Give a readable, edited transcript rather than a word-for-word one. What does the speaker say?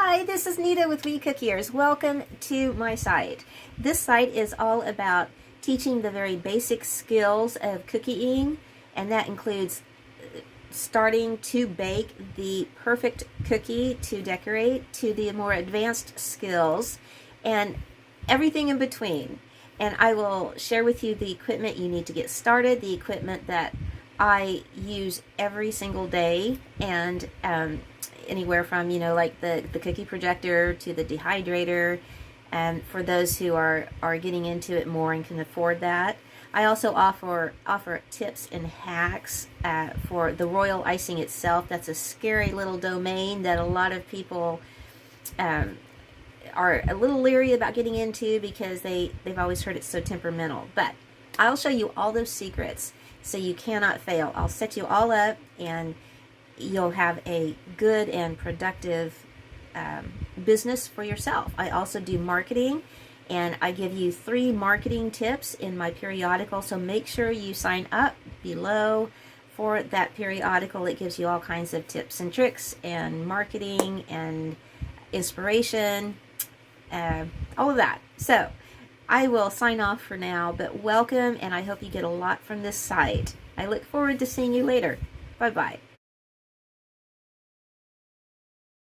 Hi, this is Nita with WeCookiers. Welcome to my site. This site is all about teaching the very basic skills of cooking, and that includes starting to bake the perfect cookie to decorate, to the more advanced skills, and everything in between. And I will share with you the equipment you need to get started, the equipment that I use every single day, and anywhere from, like the cookie projector to the dehydrator, and for those who are getting into it more and can afford that. I also offer tips and hacks for the royal icing itself. That's a scary little domain that a lot of people are a little leery about getting into because they've always heard it's so temperamental. But I'll show you all those secrets so you cannot fail. I'll set you all up and you'll have a good and productive business for yourself. I also do marketing, and I give you 3 marketing tips in my periodical, so make sure you sign up below for that periodical. It gives you all kinds of tips and tricks and marketing and inspiration, all of that. So I will sign off for now, but welcome, and I hope you get a lot from this site. I look forward to seeing you later. Bye-bye.